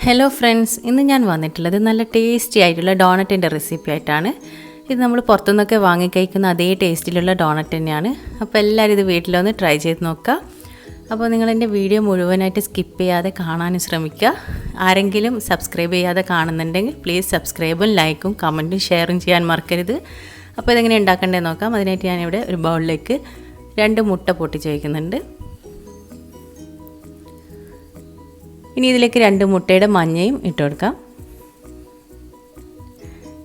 Hello friends, ഇന്ന് ഞാൻ വന്നിട്ടുള്ളത് നല്ല ടേസ്റ്റി ആയിട്ടുള്ള ഡോണറ്റിൻ്റെ റെസിപ്പി ആയിട്ടാണ്. ഇത് നമ്മൾ പുറത്തുനിന്നൊക്കെ വാങ്ങിക്കഴിക്കുന്ന അതേ ടേസ്റ്റിലുള്ള ഡോണറ്റ് തന്നെയാണ്. അപ്പോൾ എല്ലാവരും ഇത് വീട്ടിലൊന്ന് ട്രൈ ചെയ്ത് നോക്കുക. അപ്പോൾ നിങ്ങളെൻ്റെ വീഡിയോ മുഴുവനായിട്ട് സ്കിപ്പ് ചെയ്യാതെ കാണാനും ശ്രമിക്കുക. ആരെങ്കിലും സബ്സ്ക്രൈബ് ചെയ്യാതെ കാണുന്നുണ്ടെങ്കിൽ പ്ലീസ് സബ്സ്ക്രൈബും ലൈക്കും കമൻറ്റും ഷെയറും ചെയ്യാൻ മറക്കരുത്. അപ്പോൾ ഇതെങ്ങനെ ഉണ്ടാക്കേണ്ടതെന്ന് നോക്കാം. അതിനായിട്ട് ഞാനിവിടെ ഒരു ബൗളിലേക്ക് 2 മുട്ട പൊട്ടിച്ച് വയ്ക്കുന്നുണ്ട്. ഇനി ഇതിലേക്ക് 2 മുട്ടയുടെ മഞ്ഞയും ഇട്ട് കൊടുക്കാം.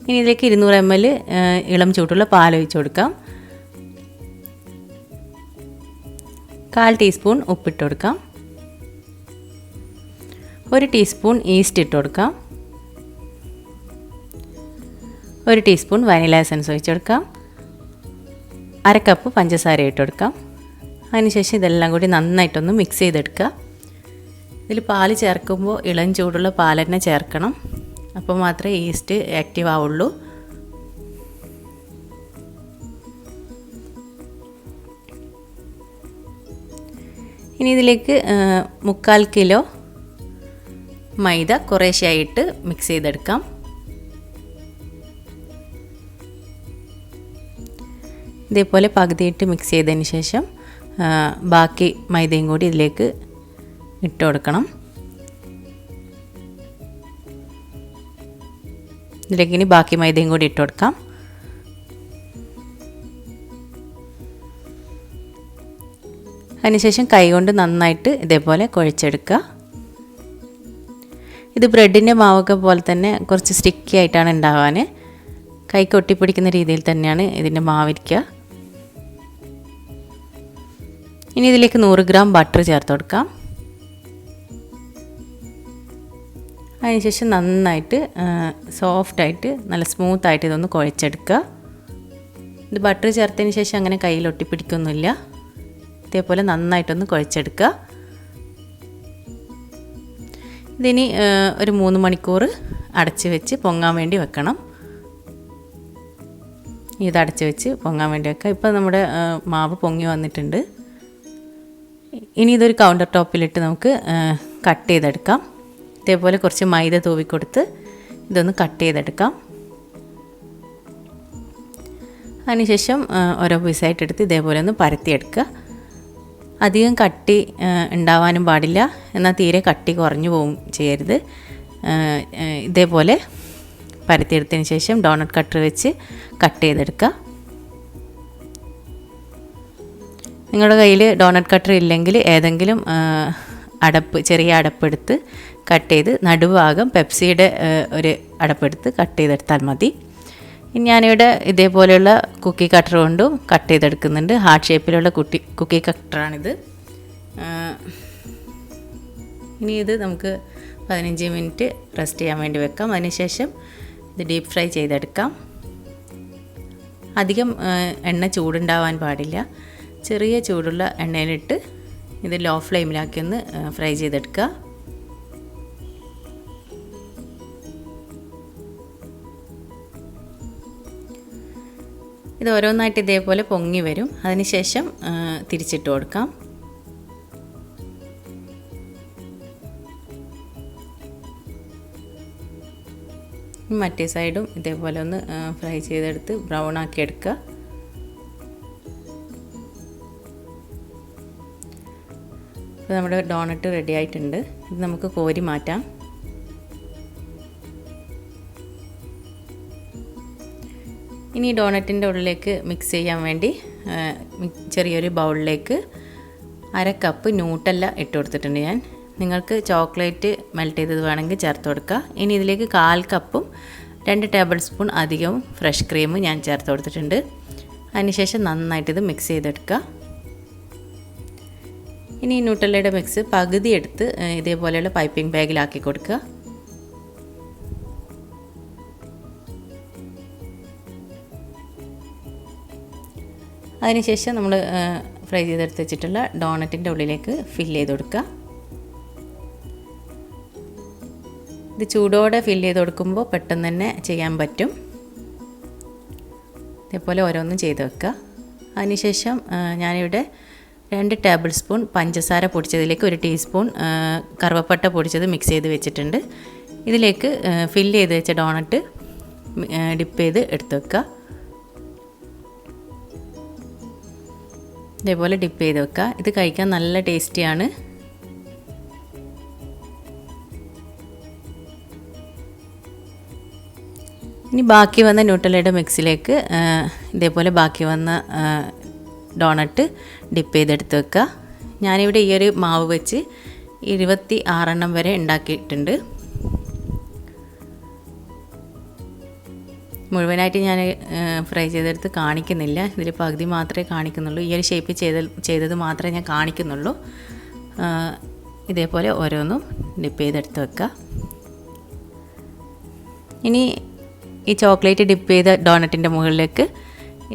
ഇനി ഇതിലേക്ക് 200 ml ഇളം ചൂടുള്ള പാൽ ഒഴിച്ച് കൊടുക്കാം. 1/4 ടീസ്പൂൺ ഉപ്പിട്ട് കൊടുക്കാം. 1 ടീസ്പൂൺ ഈസ്റ്റ് ഇട്ട് കൊടുക്കാം. 1 ടീസ്പൂൺ വാനില എസൻസ് ഒഴിച്ച് കൊടുക്കാം. 1/2 കപ്പ് പഞ്ചസാര ഇട്ട് കൊടുക്കാം. അതിനുശേഷം ഇതെല്ലാം കൂടി നന്നായിട്ടൊന്ന് മിക്സ് ചെയ്തെടുക്കുക. ഇതിൽ പാൽ ചേർക്കുമ്പോൾ ഇളം ചൂടുള്ള പാൽ തന്നെ ചേർക്കണം. അപ്പോൾ മാത്രമേ ഈസ്റ്റ് ആക്റ്റീവ് ആവുള്ളൂ. ഇനി ഇതിലേക്ക് 3/4 കിലോ മൈദ കുറേശ്ശെയായിട്ട് മിക്സ് ചെയ്തെടുക്കാം. ഇതേപോലെ പകുതിയിട്ട് മിക്സ് ചെയ്തതിന് ശേഷം ബാക്കി മൈദയും കൂടി ഇതിലേക്ക് ഇട്ട് കൊടുക്കണം. ഇതിലേക്ക് ഇനി ബാക്കി മൈദയും കൂടി ഇട്ട് കൊടുക്കാം. അതിനുശേഷം കൈകൊണ്ട് നന്നായിട്ട് ഇതേപോലെ കുഴച്ചെടുക്കുക. ഇത് ബ്രെഡിൻ്റെ മാവൊക്കെ പോലെ തന്നെ കുറച്ച് സ്റ്റിക്കി ആയിട്ടാണ് ഉണ്ടാവാൻ. കൈക്ക് ഒട്ടിപ്പിടിക്കുന്ന രീതിയിൽ തന്നെയാണ് ഇതിൻ്റെ മാവിരിക്കുക. ഇനി ഇതിലേക്ക് 100 ഗ്രാം ബട്ടർ ചേർത്ത് കൊടുക്കാം. അതിനുശേഷം നന്നായിട്ട് സോഫ്റ്റായിട്ട് നല്ല സ്മൂത്തായിട്ട് ഇതൊന്ന് കുഴച്ചെടുക്കുക. ഇത് ബട്ടർ ചേർത്തതിന് ശേഷം അങ്ങനെ കയ്യിൽ ഒട്ടിപ്പിടിക്കൊന്നുമില്ല. ഇതേപോലെ നന്നായിട്ടൊന്ന് കുഴച്ചെടുക്കുക. ഇതിനി ഒരു 3 മണിക്കൂർ അടച്ച് വെച്ച് പൊങ്ങാൻ വേണ്ടി വെക്കണം. ഇത് അടച്ച് വെച്ച് പൊങ്ങാൻ വേണ്ടി വെക്കുക. ഇപ്പോൾ നമ്മുടെ മാവ് പൊങ്ങി വന്നിട്ടുണ്ട്. ഇനി ഇതൊരു കൗണ്ടർ ടോപ്പിലിട്ട് നമുക്ക് കട്ട് ചെയ്തെടുക്കാം. ഇതേപോലെ കുറച്ച് മൈദ തൂവിക്കൊടുത്ത് ഇതൊന്ന് കട്ട് ചെയ്തെടുക്കാം. അതിനുശേഷം ഓരോ പീസായിട്ട് എടുത്ത് ഇതേപോലെ ഒന്ന് പരത്തിയെടുക്കുക. അധികം കട്ടി ഉണ്ടാവാനും പാടില്ല, എന്നാൽ തീരെ കട്ടി കുറഞ്ഞു പോവും ചെയ്യരുത്. ഇതേപോലെ പരത്തിയെടുത്തതിന് ശേഷം ഡോണറ്റ് കട്ടർ വെച്ച് കട്ട് ചെയ്തെടുക്കുക. നിങ്ങളുടെ കയ്യിൽ ഡോണറ്റ് കട്ടർ ഇല്ലെങ്കിൽ ഏതെങ്കിലും ചെറിയ അടപ്പെടുത്ത് കട്ട് ചെയ്ത് നടുഭാഗം പെപ്സിയുടെ ഒരു അടപ്പെടുത്ത് കട്ട് ചെയ്തെടുത്താൽ മതി. ഇനി ഞാനിവിടെ ഇതേപോലെയുള്ള കുക്കി കട്ടർ കൊണ്ടും കട്ട് ചെയ്തെടുക്കുന്നുണ്ട്. ഹാർട്ട് ഷേപ്പിലുള്ള കുക്കി കട്ടറാണിത്. ഇനി ഇത് നമുക്ക് 15 മിനിറ്റ് റെസ്റ്റ് ചെയ്യാൻ വേണ്ടി വെക്കാം. അതിനുശേഷം ഇത് ഡീപ്പ് ഫ്രൈ ചെയ്തെടുക്കാം. അധികം എണ്ണ ചൂടുണ്ടാവാൻ പാടില്ല. ചെറിയ ചൂടുള്ള എണ്ണയിലിട്ട് ഇത് ലോ ഫ്ലെയിമിലാക്കി ഒന്ന് ഫ്രൈ ചെയ്തെടുക്കുക. ഇത് ഓരോന്നായിട്ട് ഇതേപോലെ പൊങ്ങി വരും. അതിനുശേഷം തിരിച്ചിട്ട് കൊടുക്കാം. മറ്റേ സൈഡും ഇതേപോലെ ഒന്ന് ഫ്രൈ ചെയ്തെടുത്ത് ബ്രൗൺ ആക്കി എടുക്കുക. അപ്പോൾ നമ്മുടെ ഡോണറ്റ് റെഡി ആയിട്ടുണ്ട്. ഇത് നമുക്ക് കോരി മാറ്റാം. ഇനി ഡോണറ്റിൻ്റെ ഉള്ളിലേക്ക് മിക്സ് ചെയ്യാൻ വേണ്ടി ചെറിയൊരു ബൗളിലേക്ക് 1/2 കപ്പ് ന്യൂട്ടല്ല ഇട്ട് കൊടുത്തിട്ടുണ്ട് ഞാൻ. നിങ്ങൾക്ക് ചോക്ലേറ്റ് മെൽറ്റ് ചെയ്തത് വേണമെങ്കിൽ ചേർത്ത് കൊടുക്കുക. ഇനി ഇതിലേക്ക് 1/4 കപ്പും 2 ടേബിൾ സ്പൂൺ അധികവും ഫ്രഷ് ക്രീം ഞാൻ ചേർത്ത് കൊടുത്തിട്ടുണ്ട്. അതിനുശേഷം നന്നായിട്ടിത് മിക്സ് ചെയ്തെടുക്കുക. ഇനി ന്യൂട്ടല്ലയുടെ മിക്സ് പകുതി എടുത്ത് ഇതേപോലെയുള്ള പൈപ്പിംഗ് ബാഗിലാക്കി കൊടുക്കുക. അതിനുശേഷം നമ്മൾ ഫ്രൈ ചെയ്തെടുത്ത് വെച്ചിട്ടുള്ള ഡോണറ്റിൻ്റെ ഉള്ളിലേക്ക് ഫില്ല് ചെയ്ത് കൊടുക്കുക. ഇത് ചൂടോടെ ഫില്ല് ചെയ്ത് കൊടുക്കുമ്പോൾ പെട്ടെന്ന് തന്നെ ചെയ്യാൻ പറ്റും. ഇതേപോലെ ഓരോന്നും ചെയ്ത് വെക്കുക. അതിനുശേഷം ഞാനിവിടെ 2 ടേബിൾ സ്പൂൺ പഞ്ചസാര പൊടിച്ചതിലേക്ക് 1 ടീസ്പൂൺ കറുവപ്പട്ട പൊടിച്ചത് മിക്സ് ചെയ്ത് വെച്ചിട്ടുണ്ട്. ഇതിലേക്ക് ഫില്ല് ചെയ്ത് വെച്ച ഡോണറ്റ് ഡിപ്പ് ചെയ്ത് എടുത്ത് വെക്കുക. ഇതേപോലെ ഡിപ്പ് ചെയ്ത് വെക്കുക. ഇത് കഴിക്കാൻ നല്ല ടേസ്റ്റിയാണ്. ഇനി ബാക്കി വന്ന ന്യൂട്ടെല്ലയുടെ മിക്സിലേക്ക് ഇതേപോലെ ബാക്കി വന്ന ഡോണറ്റ് ഡിപ്പ് ചെയ്തെടുത്ത് വെക്കുക. ഞാനിവിടെ ഈ ഒരു മാവ് വെച്ച് 26 എണ്ണം വരെ ഉണ്ടാക്കിയിട്ടുണ്ട്. മുഴുവനായിട്ട് ഞാൻ ഫ്രൈ ചെയ്തെടുത്ത് കാണിക്കുന്നില്ല. ഇതിൽ പകുതി മാത്രമേ കാണിക്കുന്നുള്ളൂ. ഈ ഒരു ഷേപ്പ് ചെയ്തത് മാത്രമേ ഞാൻ കാണിക്കുന്നുള്ളൂ. ഇതേപോലെ ഓരോന്നും ഡിപ്പ് ചെയ്തെടുത്ത് വെക്കുക. ഇനി ഈ ചോക്ലേറ്റ് ഡിപ്പ് ചെയ്ത ഡോണറ്റിൻ്റെ മുകളിലേക്ക്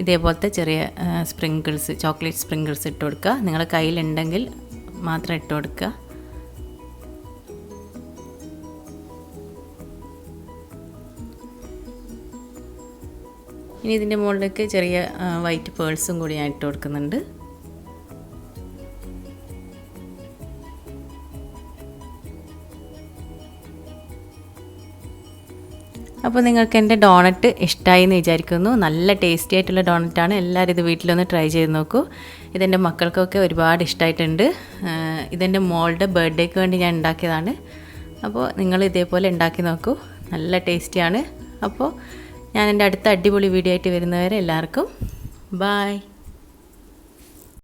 ഇതേപോലത്തെ ചെറിയ സ്പ്രിങ്കിൾസ്, ചോക്ലേറ്റ് സ്പ്രിങ്കിൾസ് ഇട്ട് കൊടുക്കുക. നിങ്ങളുടെ കയ്യിലുണ്ടെങ്കിൽ മാത്രം ഇട്ട് കൊടുക്കുക. ഇനി ഇതിൻ്റെ മുകളിലേക്ക് ചെറിയ വൈറ്റ് പേൾസും കൂടി ഞാൻ ഇട്ട് കൊടുക്കുന്നുണ്ട്. അപ്പോൾ നിങ്ങൾക്ക് എൻ്റെ ഡോണറ്റ് ഇഷ്ടമായി എന്ന് വിചാരിക്കുന്നു. നല്ല ടേസ്റ്റി ആയിട്ടുള്ള ഡോണറ്റാണ്. എല്ലാവരും ഇത് വീട്ടിലൊന്ന് ട്രൈ ചെയ്ത് നോക്കൂ. ഇതെൻ്റെ മക്കൾക്കൊക്കെ ഒരുപാട് ഇഷ്ടമായിട്ടുണ്ട്. ഇതെൻ്റെ മോളുടെ ബർത്ത്ഡേക്ക് വേണ്ടി ഞാൻ ഉണ്ടാക്കിയതാണ്. അപ്പോൾ നിങ്ങൾ ഇതേപോലെ ഉണ്ടാക്കി നോക്കൂ. നല്ല ടേസ്റ്റിയാണ്. അപ്പോൾ ഞാൻ എൻ്റെ അടുത്ത അടിപൊളി വീഡിയോ ആയിട്ട് വരുന്നവരെ എല്ലാവർക്കും ബൈ.